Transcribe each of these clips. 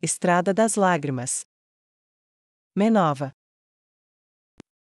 Estrada das Lágrimas. Menova.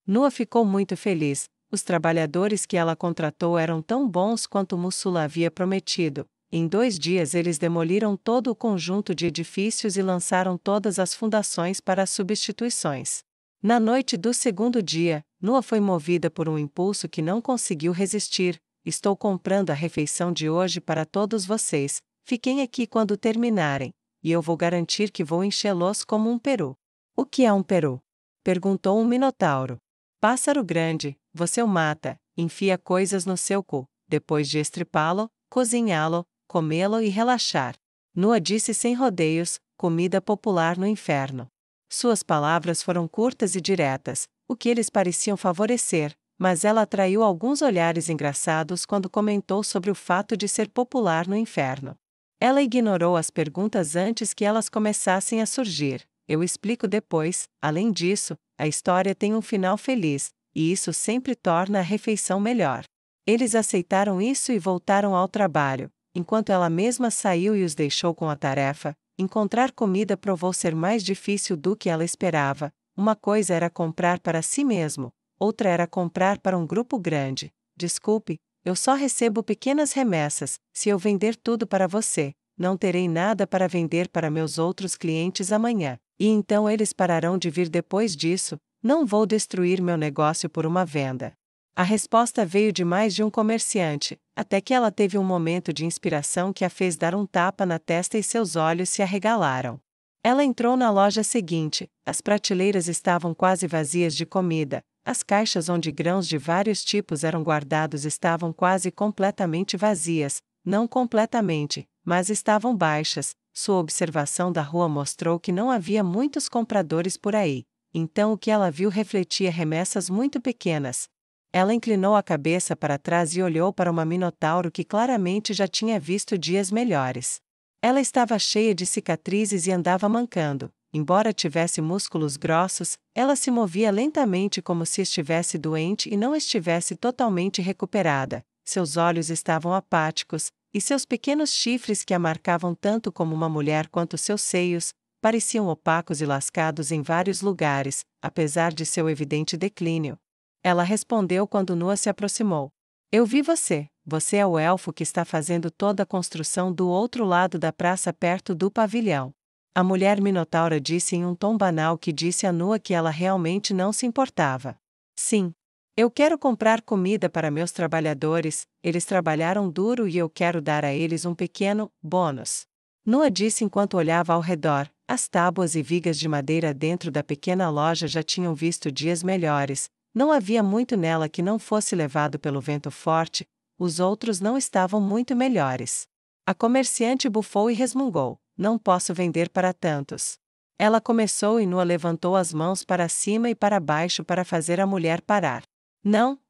Nua ficou muito feliz. Os trabalhadores que ela contratou eram tão bons quanto Mussula havia prometido. Em 2 dias eles demoliram todo o conjunto de edifícios e lançaram todas as fundações para as substituições. Na noite do 2º dia, Nua foi movida por um impulso que não conseguiu resistir. Estou comprando a refeição de hoje para todos vocês. Fiquem aqui quando terminarem, e eu vou garantir que vou enchê-los como um peru. O que é um peru? Perguntou um minotauro. Pássaro grande, você o mata, enfia coisas no seu cu, depois de estripá-lo, cozinhá-lo, comê-lo e relaxar. Nua disse sem rodeios, comida popular no inferno. Suas palavras foram curtas e diretas, o que eles pareciam favorecer, mas ela atraiu alguns olhares engraçados quando comentou sobre o fato de ser popular no inferno. Ela ignorou as perguntas antes que elas começassem a surgir. Eu explico depois. Além disso, a história tem um final feliz, e isso sempre torna a refeição melhor. Eles aceitaram isso e voltaram ao trabalho. Enquanto ela mesma saiu e os deixou com a tarefa, encontrar comida provou ser mais difícil do que ela esperava. Uma coisa era comprar para si mesmo, outra era comprar para um grupo grande. Desculpe, eu só recebo pequenas remessas. Se eu vender tudo para você, não terei nada para vender para meus outros clientes amanhã. E então eles pararão de vir depois disso. Não vou destruir meu negócio por uma venda. A resposta veio de mais de um comerciante, até que ela teve um momento de inspiração que a fez dar um tapa na testa e seus olhos se arregalaram. Ela entrou na loja seguinte. As prateleiras estavam quase vazias de comida. As caixas onde grãos de vários tipos eram guardados estavam quase completamente vazias. Não completamente, mas estavam baixas. Sua observação da rua mostrou que não havia muitos compradores por aí. Então o que ela viu refletia remessas muito pequenas. Ela inclinou a cabeça para trás e olhou para uma minotauro que claramente já tinha visto dias melhores. Ela estava cheia de cicatrizes e andava mancando. Embora tivesse músculos grossos, ela se movia lentamente como se estivesse doente e não estivesse totalmente recuperada. Seus olhos estavam apáticos, e seus pequenos chifres que a marcavam tanto como uma mulher quanto seus seios, pareciam opacos e lascados em vários lugares, apesar de seu evidente declínio. Ela respondeu quando Nua se aproximou. Eu vi você. Você é o elfo que está fazendo toda a construção do outro lado da praça perto do pavilhão. A mulher minotaura disse em um tom banal que disse a Nua que ela realmente não se importava. Sim. Eu quero comprar comida para meus trabalhadores, eles trabalharam duro e eu quero dar a eles um pequeno bônus. Nua disse enquanto olhava ao redor. As tábuas e vigas de madeira dentro da pequena loja já tinham visto dias melhores. Não havia muito nela que não fosse levado pelo vento forte, os outros não estavam muito melhores. A comerciante bufou e resmungou. Não posso vender para tantos. Ela começou e Nua levantou as mãos para cima e para baixo para fazer a mulher parar. Não,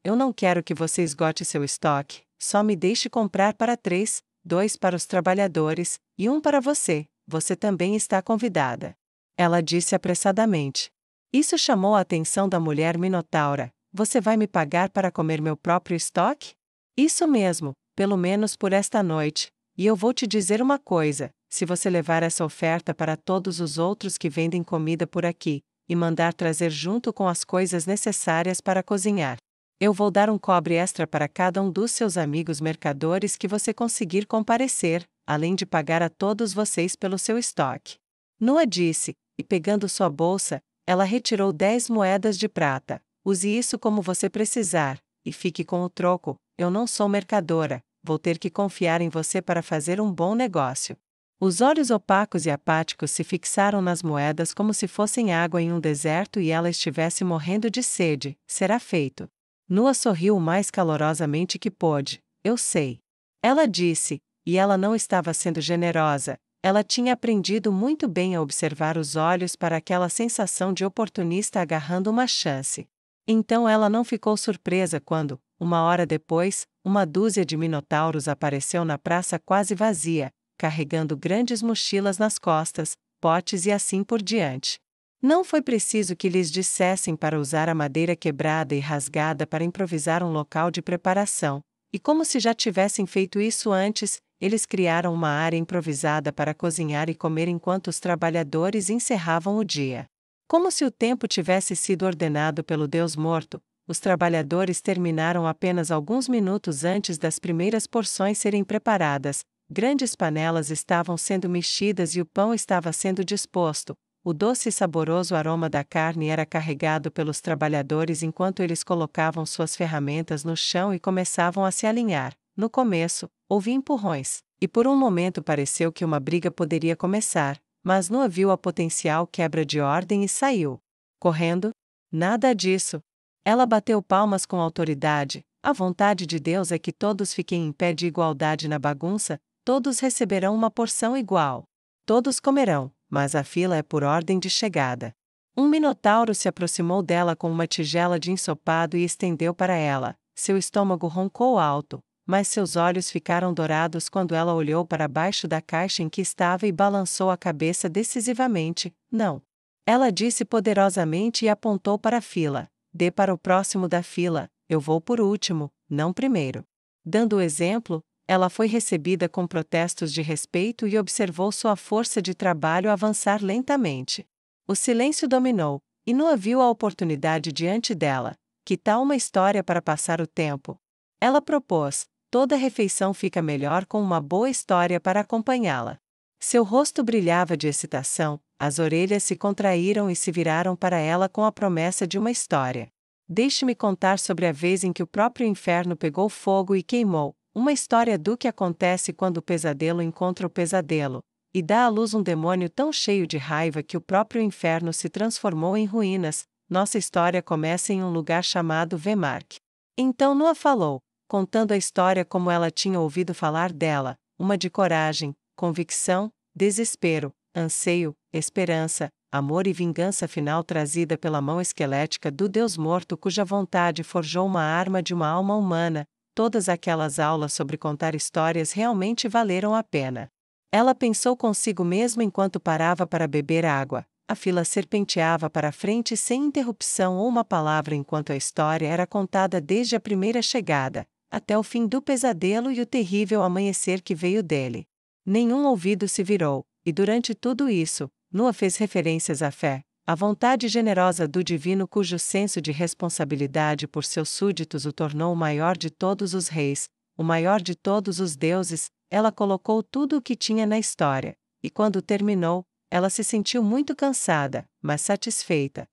eu não quero que você esgote seu estoque, só me deixe comprar para 3, 2 para os trabalhadores, e 1 para você, você também está convidada. Ela disse apressadamente. Isso chamou a atenção da mulher minotaura. Você vai me pagar para comer meu próprio estoque? Isso mesmo, pelo menos por esta noite. E eu vou te dizer uma coisa, se você levar essa oferta para todos os outros que vendem comida por aqui, e mandar trazer junto com as coisas necessárias para cozinhar, eu vou dar um cobre extra para cada um dos seus amigos mercadores que você conseguir comparecer, além de pagar a todos vocês pelo seu estoque. Nua disse, e pegando sua bolsa, ela retirou 10 moedas de prata. Use isso como você precisar, e fique com o troco. Eu não sou mercadora, vou ter que confiar em você para fazer um bom negócio. Os olhos opacos e apáticos se fixaram nas moedas como se fossem água em um deserto e ela estivesse morrendo de sede. Será feito. Nua sorriu o mais calorosamente que pôde. Eu sei. Ela disse, e ela não estava sendo generosa. Ela tinha aprendido muito bem a observar os olhos para aquela sensação de oportunista agarrando uma chance. Então ela não ficou surpresa quando, 1 hora depois, uma dúzia de minotauros apareceu na praça quase vazia, carregando grandes mochilas nas costas, potes e assim por diante. Não foi preciso que lhes dissessem para usar a madeira quebrada e rasgada para improvisar um local de preparação, e como se já tivessem feito isso antes, eles criaram uma área improvisada para cozinhar e comer enquanto os trabalhadores encerravam o dia. Como se o tempo tivesse sido ordenado pelo Deus morto, os trabalhadores terminaram apenas alguns minutos antes das primeiras porções serem preparadas. Grandes panelas estavam sendo mexidas e o pão estava sendo disposto. O doce e saboroso aroma da carne era carregado pelos trabalhadores enquanto eles colocavam suas ferramentas no chão e começavam a se alinhar. No começo, houve empurrões, e por um momento pareceu que uma briga poderia começar, mas Noa viu a potencial quebra de ordem e saiu correndo. Nada disso. Ela bateu palmas com autoridade. A vontade de Deus é que todos fiquem em pé de igualdade na bagunça, todos receberão uma porção igual. Todos comerão, mas a fila é por ordem de chegada. Um minotauro se aproximou dela com uma tigela de ensopado e estendeu para ela. Seu estômago roncou alto, mas seus olhos ficaram dourados quando ela olhou para baixo da caixa em que estava e balançou a cabeça decisivamente. Não. Ela disse poderosamente e apontou para a fila. Dê para o próximo da fila, eu vou por último, não primeiro. Dando o exemplo, ela foi recebida com protestos de respeito e observou sua força de trabalho avançar lentamente. O silêncio dominou, e Noa viu a oportunidade diante dela. Que tal uma história para passar o tempo? Ela propôs: toda refeição fica melhor com uma boa história para acompanhá-la. Seu rosto brilhava de excitação, as orelhas se contraíram e se viraram para ela com a promessa de uma história. Deixe-me contar sobre a vez em que o próprio inferno pegou fogo e queimou. Uma história do que acontece quando o pesadelo encontra o pesadelo, e dá à luz um demônio tão cheio de raiva que o próprio inferno se transformou em ruínas. Nossa história começa em um lugar chamado Vemark. Então Noa falou, contando a história como ela tinha ouvido falar dela, uma de coragem, convicção, desespero, anseio, esperança, amor e vingança final trazida pela mão esquelética do Deus morto cuja vontade forjou uma arma de uma alma humana. Todas aquelas aulas sobre contar histórias realmente valeram a pena. Ela pensou consigo mesmo enquanto parava para beber água. A fila serpenteava para a frente sem interrupção ou uma palavra enquanto a história era contada desde a primeira chegada, até o fim do pesadelo e o terrível amanhecer que veio dele. Nenhum ouvido se virou, e durante tudo isso, Noa fez referências à fé, a vontade generosa do divino cujo senso de responsabilidade por seus súditos o tornou o maior de todos os reis, o maior de todos os deuses. Ela colocou tudo o que tinha na história, e quando terminou, ela se sentiu muito cansada, mas satisfeita.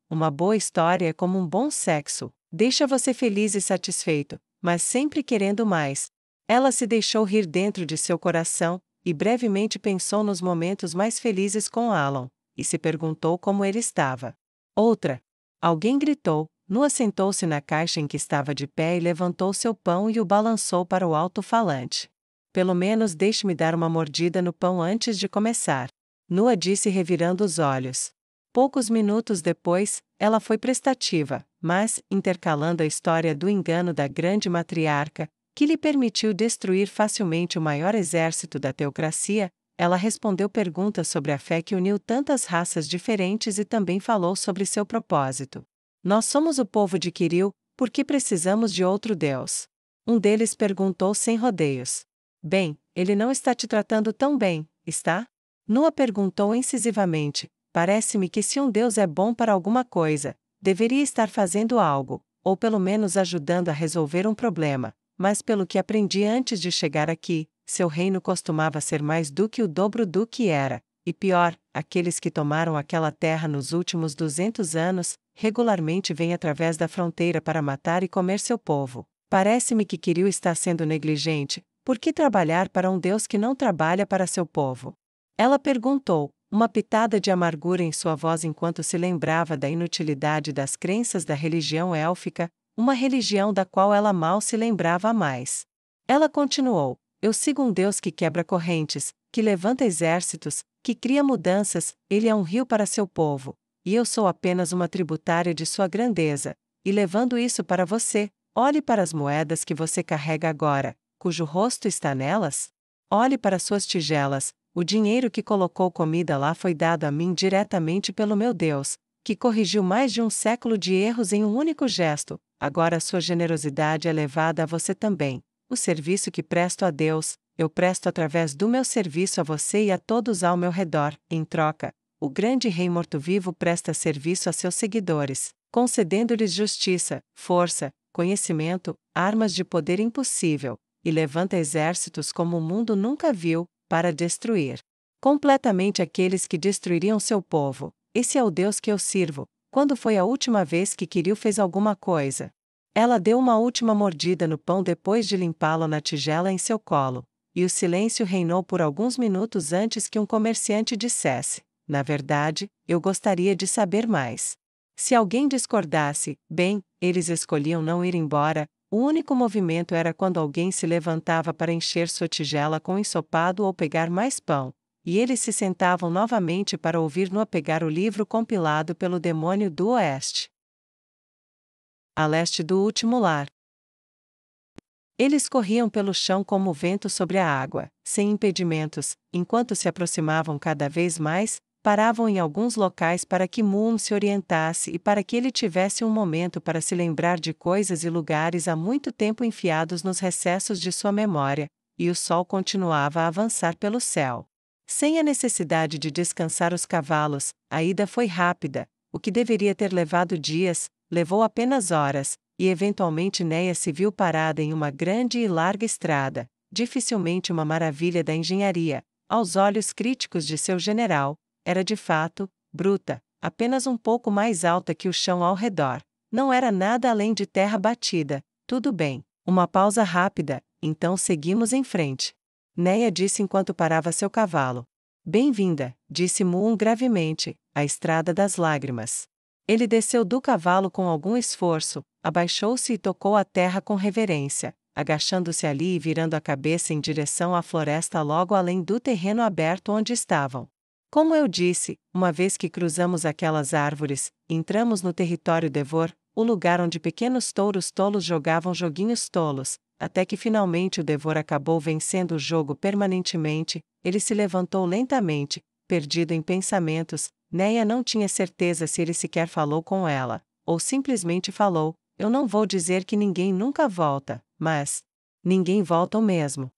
Uma boa história é como um bom sexo, deixa você feliz e satisfeito, mas sempre querendo mais. Ela se deixou rir dentro de seu coração, e brevemente pensou nos momentos mais felizes com Alan, e se perguntou como ele estava. Outra. Alguém gritou. Noa sentou-se na caixa em que estava de pé e levantou seu pão e o balançou para o alto-falante. Pelo menos deixe-me dar uma mordida no pão antes de começar. Noa disse revirando os olhos. Poucos minutos depois, ela foi prestativa, mas, intercalando a história do engano da grande matriarca, que lhe permitiu destruir facilmente o maior exército da teocracia, ela respondeu perguntas sobre a fé que uniu tantas raças diferentes e também falou sobre seu propósito. Nós somos o povo de Quiril, por que precisamos de outro Deus? Um deles perguntou sem rodeios. Bem, ele não está te tratando tão bem, está? Noa perguntou incisivamente. Parece-me que se um Deus é bom para alguma coisa, deveria estar fazendo algo, ou pelo menos ajudando a resolver um problema. Mas pelo que aprendi antes de chegar aqui, seu reino costumava ser mais do que o dobro do que era, e pior, aqueles que tomaram aquela terra nos últimos 200 anos, regularmente vêm através da fronteira para matar e comer seu povo. Parece-me que Quiril está sendo negligente. Por que trabalhar para um Deus que não trabalha para seu povo? Ela perguntou, uma pitada de amargura em sua voz enquanto se lembrava da inutilidade das crenças da religião élfica, uma religião da qual ela mal se lembrava mais. Ela continuou, eu sigo um Deus que quebra correntes, que levanta exércitos, que cria mudanças, ele é um rio para seu povo, e eu sou apenas uma tributária de sua grandeza, e levando isso para você, olhe para as moedas que você carrega agora, cujo rosto está nelas. Olhe para suas tigelas, o dinheiro que colocou comida lá foi dado a mim diretamente pelo meu Deus, que corrigiu mais de um século de erros em um único gesto. Agora sua generosidade é levada a você também. O serviço que presto a Deus, eu presto através do meu serviço a você e a todos ao meu redor. Em troca, o grande rei morto-vivo presta serviço a seus seguidores, concedendo-lhes justiça, força, conhecimento, armas de poder impossível, e levanta exércitos como o mundo nunca viu, para destruir completamente aqueles que destruiriam seu povo. Esse é o Deus que eu sirvo. Quando foi a última vez que Kirill fez alguma coisa? Ela deu uma última mordida no pão depois de limpá-lo na tigela em seu colo, e o silêncio reinou por alguns minutos antes que um comerciante dissesse: na verdade, eu gostaria de saber mais. Se alguém discordasse, bem, eles escolhiam não ir embora. O único movimento era quando alguém se levantava para encher sua tigela com ensopado ou pegar mais pão, e eles se sentavam novamente para ouvir Noah pegar o livro compilado pelo demônio do oeste. A leste do último lar. Eles corriam pelo chão como o vento sobre a água, sem impedimentos, enquanto se aproximavam cada vez mais, paravam em alguns locais para que Moon se orientasse e para que ele tivesse um momento para se lembrar de coisas e lugares há muito tempo enfiados nos recessos de sua memória, e o sol continuava a avançar pelo céu. Sem a necessidade de descansar os cavalos, a ida foi rápida. O que deveria ter levado dias, levou apenas horas, e eventualmente Neia se viu parada em uma grande e larga estrada, dificilmente uma maravilha da engenharia. Aos olhos críticos de seu general, era de fato bruta, apenas um pouco mais alta que o chão ao redor. Não era nada além de terra batida. Tudo bem. Uma pausa rápida, então seguimos em frente. Neia disse enquanto parava seu cavalo. Bem-vinda, disse Moon gravemente, à estrada das lágrimas. Ele desceu do cavalo com algum esforço, abaixou-se e tocou a terra com reverência, agachando-se ali e virando a cabeça em direção à floresta logo além do terreno aberto onde estavam. Como eu disse, uma vez que cruzamos aquelas árvores, entramos no território Devor, o lugar onde pequenos touros tolos jogavam joguinhos tolos, até que finalmente o Devor acabou vencendo o jogo permanentemente. Ele se levantou lentamente, perdido em pensamentos. Neia não tinha certeza se ele sequer falou com ela, ou simplesmente falou: eu não vou dizer que ninguém nunca volta, mas ninguém volta mesmo.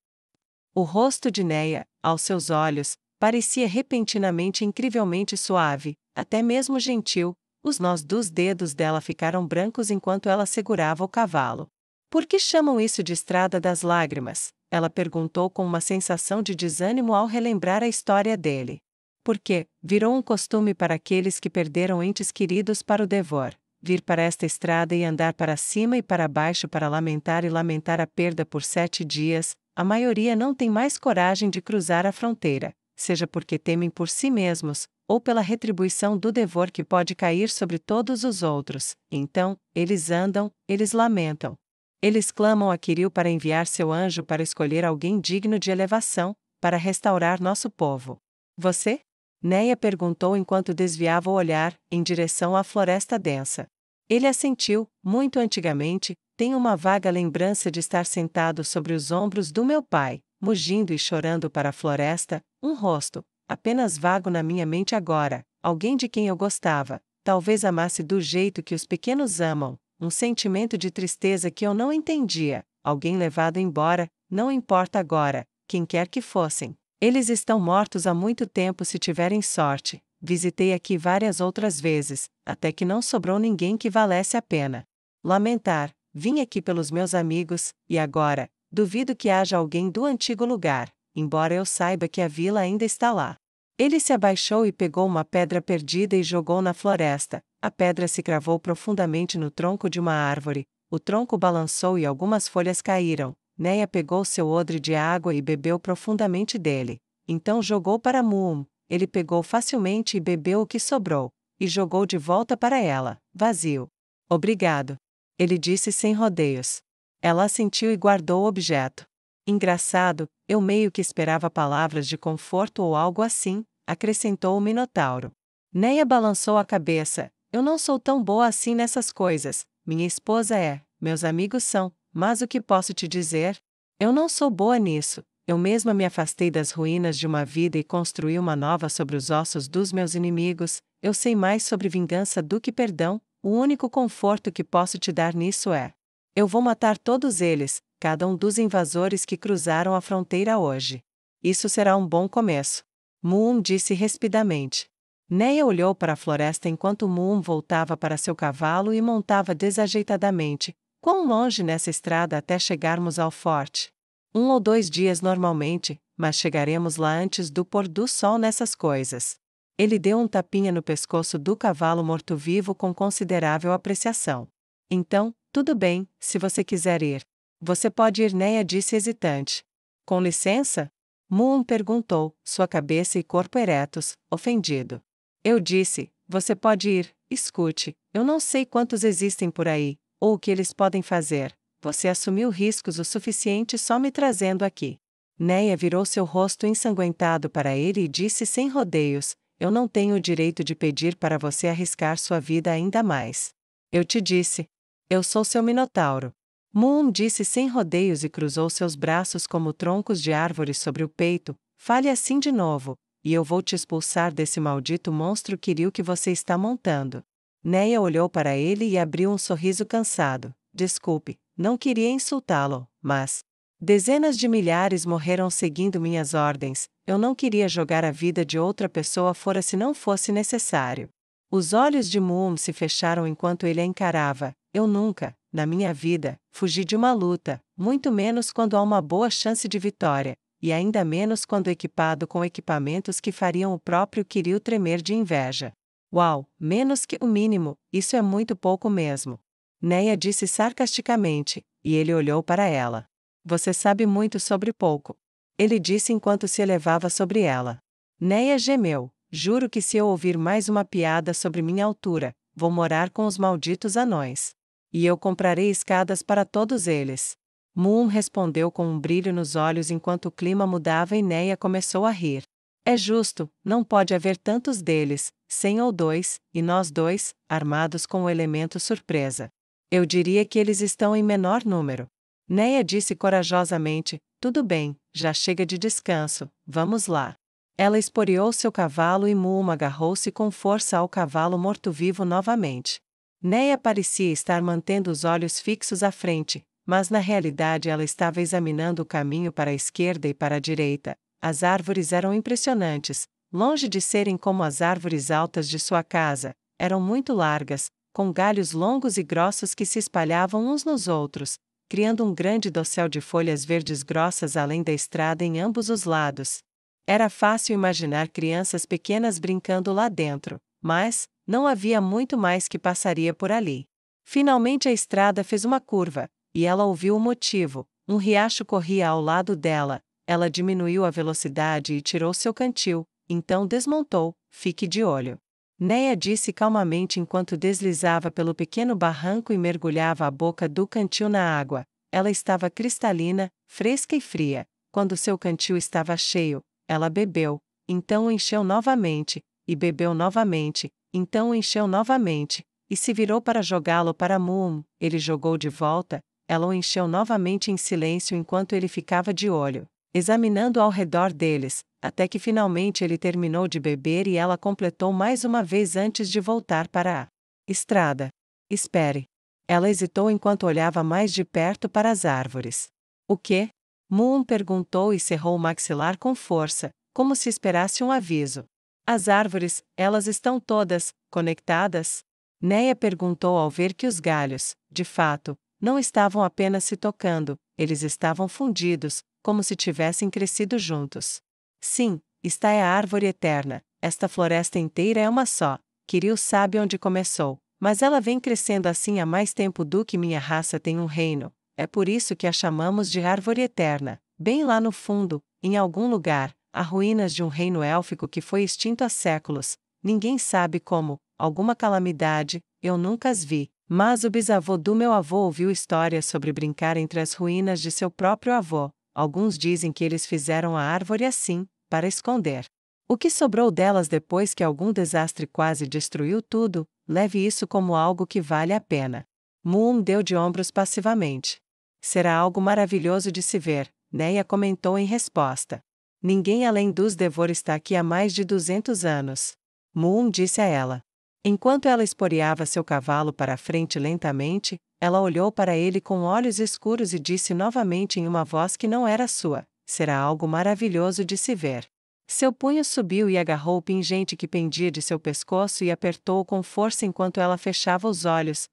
O rosto de Neia, aos seus olhos, parecia repentinamente incrivelmente suave, até mesmo gentil. Os nós dos dedos dela ficaram brancos enquanto ela segurava o cavalo. Por que chamam isso de Estrada das Lágrimas? Ela perguntou com uma sensação de desânimo ao relembrar a história dele. Porque virou um costume para aqueles que perderam entes queridos para o Devor, vir para esta estrada e andar para cima e para baixo para lamentar e lamentar a perda por 7 dias. A maioria não tem mais coragem de cruzar a fronteira, seja porque temem por si mesmos, ou pela retribuição do Devor que pode cair sobre todos os outros. Então, eles andam, eles lamentam. Eles clamam a Kirill para enviar seu anjo para escolher alguém digno de elevação, para restaurar nosso povo. Você? Neia perguntou enquanto desviava o olhar, em direção à floresta densa. Ele assentiu. Muito antigamente, tenho uma vaga lembrança de estar sentado sobre os ombros do meu pai, mugindo e chorando para a floresta, um rosto, apenas vago na minha mente agora, alguém de quem eu gostava, talvez amasse do jeito que os pequenos amam, um sentimento de tristeza que eu não entendia, alguém levado embora, não importa agora, quem quer que fossem. Eles estão mortos há muito tempo se tiverem sorte. Visitei aqui várias outras vezes, até que não sobrou ninguém que valesse a pena. Lamentar, vim aqui pelos meus amigos, e agora, duvido que haja alguém do antigo lugar, embora eu saiba que a vila ainda está lá. Ele se abaixou e pegou uma pedra perdida e jogou na floresta. A pedra se cravou profundamente no tronco de uma árvore, o tronco balançou e algumas folhas caíram. Neia pegou seu odre de água e bebeu profundamente dele. Então jogou para Moon. Ele pegou facilmente e bebeu o que sobrou, e jogou de volta para ela, vazio. Obrigado. Ele disse sem rodeios. Ela assentiu e guardou o objeto. Engraçado, eu meio que esperava palavras de conforto ou algo assim, acrescentou o Minotauro. Neia balançou a cabeça. Eu não sou tão boa assim nessas coisas. Minha esposa é, meus amigos são, mas o que posso te dizer? Eu não sou boa nisso. Eu mesma me afastei das ruínas de uma vida e construí uma nova sobre os ossos dos meus inimigos. Eu sei mais sobre vingança do que perdão. O único conforto que posso te dar nisso é: eu vou matar todos eles, cada um dos invasores que cruzaram a fronteira hoje. Isso será um bom começo. Moon disse rispidamente. Neia olhou para a floresta enquanto Moon voltava para seu cavalo e montava desajeitadamente. Quão longe nessa estrada até chegarmos ao forte? 1 ou 2 dias normalmente, mas chegaremos lá antes do pôr do sol nessas coisas. Ele deu um tapinha no pescoço do cavalo morto-vivo com considerável apreciação. Então, tudo bem, se você quiser ir. Você pode ir, Neia disse hesitante. Com licença? Moon perguntou, sua cabeça e corpo eretos, ofendido. Eu disse, você pode ir, escute, eu não sei quantos existem por aí, ou o que eles podem fazer. Você assumiu riscos o suficiente só me trazendo aqui. Neia virou seu rosto ensanguentado para ele e disse sem rodeios, eu não tenho o direito de pedir para você arriscar sua vida ainda mais. Eu te disse. Eu sou seu minotauro. Moon disse sem rodeios e cruzou seus braços como troncos de árvores sobre o peito, fale assim de novo, e eu vou te expulsar desse maldito monstro Kiryu que você está montando. Neia olhou para ele e abriu um sorriso cansado. Desculpe, não queria insultá-lo, mas... Dezenas de milhares morreram seguindo minhas ordens, eu não queria jogar a vida de outra pessoa fora se não fosse necessário. Os olhos de Moon se fecharam enquanto ele a encarava. Eu nunca, na minha vida, fugi de uma luta, muito menos quando há uma boa chance de vitória, e ainda menos quando equipado com equipamentos que fariam o próprio Kiryu tremer de inveja. Uau, menos que o mínimo, isso é muito pouco mesmo. Neia disse sarcasticamente, e ele olhou para ela. Você sabe muito sobre pouco. Ele disse enquanto se elevava sobre ela. Neia gemeu, juro que se eu ouvir mais uma piada sobre minha altura, vou morar com os malditos anões. E eu comprarei escadas para todos eles. Moon respondeu com um brilho nos olhos enquanto o clima mudava e Neia começou a rir. É justo, não pode haver tantos deles, 100 ou 2, e nós dois, armados com o elemento surpresa. Eu diria que eles estão em menor número. Neia disse corajosamente, tudo bem, já chega de descanso, vamos lá. Ela esporeou seu cavalo e Moon agarrou-se com força ao cavalo morto-vivo novamente. Neia parecia estar mantendo os olhos fixos à frente, mas na realidade ela estava examinando o caminho para a esquerda e para a direita. As árvores eram impressionantes, longe de serem como as árvores altas de sua casa, eram muito largas, com galhos longos e grossos que se espalhavam uns nos outros, criando um grande dossel de folhas verdes grossas além da estrada em ambos os lados. Era fácil imaginar crianças pequenas brincando lá dentro, mas não havia muito mais que passaria por ali. Finalmente a estrada fez uma curva, e ela ouviu o motivo. Um riacho corria ao lado dela. Ela diminuiu a velocidade e tirou seu cantil, então desmontou. Fique de olho. Neia disse calmamente enquanto deslizava pelo pequeno barranco e mergulhava a boca do cantil na água. Ela estava cristalina, fresca e fria. Quando seu cantil estava cheio, ela bebeu, então o encheu novamente, e bebeu novamente, então o encheu novamente, e se virou para jogá-lo para Moon. Ele jogou de volta, ela o encheu novamente em silêncio enquanto ele ficava de olho, examinando ao redor deles, até que finalmente ele terminou de beber e ela completou mais uma vez antes de voltar para a estrada. Espere. Ela hesitou enquanto olhava mais de perto para as árvores. O quê? Moon perguntou e cerrou o maxilar com força, como se esperasse um aviso. As árvores, elas estão todas conectadas? Neia perguntou ao ver que os galhos, de fato, não estavam apenas se tocando, eles estavam fundidos, como se tivessem crescido juntos. Sim, esta é a árvore eterna, esta floresta inteira é uma só. Kiryu sabe onde começou, mas ela vem crescendo assim há mais tempo do que minha raça tem um reino. É por isso que a chamamos de árvore eterna. Bem lá no fundo, em algum lugar, há ruínas de um reino élfico que foi extinto há séculos. Ninguém sabe como, alguma calamidade, eu nunca as vi. Mas o bisavô do meu avô ouviu histórias sobre brincar entre as ruínas de seu próprio avô. Alguns dizem que eles fizeram a árvore assim, para esconder o que sobrou delas depois que algum desastre quase destruiu tudo. Leve isso como algo que vale a pena. Moon deu de ombros passivamente. Será algo maravilhoso de se ver, Neia comentou em resposta. Ninguém além dos Devor está aqui há mais de 200 anos. Moon disse a ela. Enquanto ela esporeava seu cavalo para a frente lentamente, Ela olhou para ele com olhos escuros e disse novamente em uma voz que não era sua: será algo maravilhoso de se ver. Seu punho subiu e agarrou o pingente que pendia de seu pescoço e apertou-o com força enquanto ela fechava os olhos.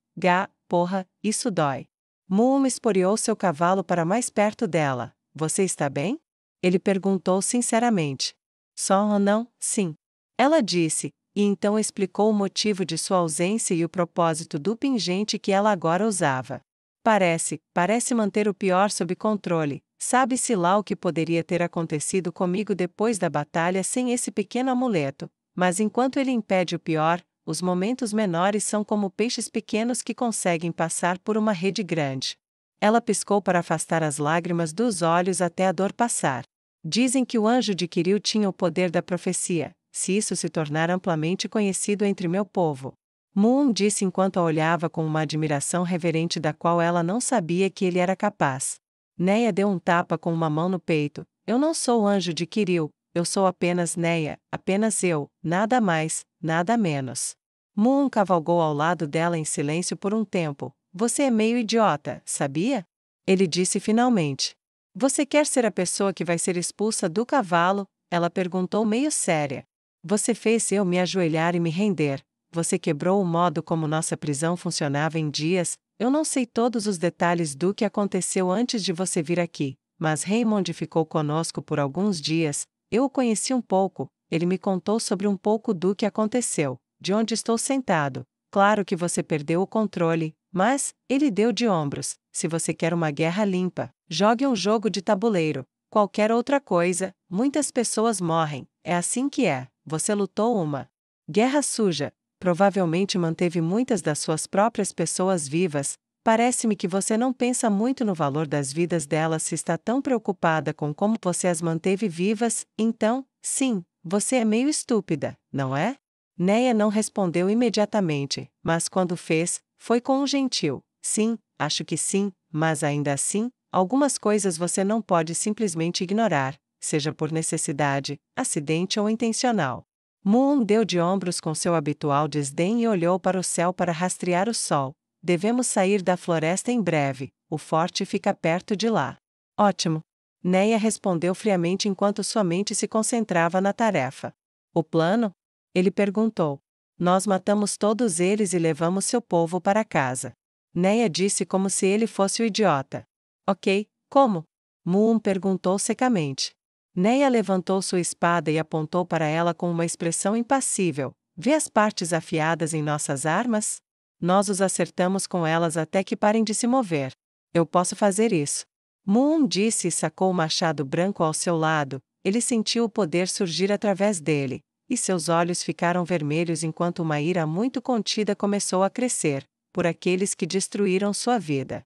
Porra, isso dói. Moon esporeou seu cavalo para mais perto dela. Você está bem? Ele perguntou sinceramente. Só não, sim. Ela disse, e então explicou o motivo de sua ausência e o propósito do pingente que ela agora usava. Parece manter o pior sob controle. Sabe-se lá o que poderia ter acontecido comigo depois da batalha sem esse pequeno amuleto, mas enquanto ele impede o pior, os momentos menores são como peixes pequenos que conseguem passar por uma rede grande. Ela piscou para afastar as lágrimas dos olhos até a dor passar. Dizem que o anjo de Kiril tinha o poder da profecia, se isso se tornar amplamente conhecido entre meu povo. Moon disse enquanto a olhava com uma admiração reverente da qual ela não sabia que ele era capaz. Neia deu um tapa com uma mão no peito. Eu não sou o anjo de Kiril, eu sou apenas Neia, apenas eu, nada mais, nada menos. Moon cavalgou ao lado dela em silêncio por um tempo. Você é meio idiota, sabia? Ele disse finalmente. Você quer ser a pessoa que vai ser expulsa do cavalo? Ela perguntou meio séria. Você fez eu me ajoelhar e me render. Você quebrou o modo como nossa prisão funcionava em dias. Eu não sei todos os detalhes do que aconteceu antes de você vir aqui, mas Raymond ficou conosco por alguns dias. Eu o conheci um pouco. Ele me contou sobre um pouco do que aconteceu, de onde estou sentado. Claro que você perdeu o controle, mas ele deu de ombros. Se você quer uma guerra limpa, jogue um jogo de tabuleiro. Qualquer outra coisa, muitas pessoas morrem. É assim que é. Você lutou uma guerra suja. Provavelmente manteve muitas das suas próprias pessoas vivas. Parece-me que você não pensa muito no valor das vidas delas se está tão preocupada com como você as manteve vivas. Então, sim, você é meio estúpida, não é? Neia não respondeu imediatamente, mas quando fez, foi com um gentil. Sim, acho que sim, mas ainda assim, algumas coisas você não pode simplesmente ignorar, seja por necessidade, acidente ou intencional. Moon deu de ombros com seu habitual desdém e olhou para o céu para rastrear o sol. Devemos sair da floresta em breve, o forte fica perto de lá. Ótimo. Neia respondeu friamente enquanto sua mente se concentrava na tarefa. O plano? Ele perguntou. Nós matamos todos eles e levamos seu povo para casa. Neia disse como se ele fosse o idiota. Ok, como? Moon perguntou secamente. Neia levantou sua espada e apontou para ela com uma expressão impassível. Vê as partes afiadas em nossas armas? Nós os acertamos com elas até que parem de se mover. Eu posso fazer isso. Moon disse e sacou o machado branco ao seu lado. Ele sentiu o poder surgir através dele, e seus olhos ficaram vermelhos enquanto uma ira muito contida começou a crescer, por aqueles que destruíram sua vida.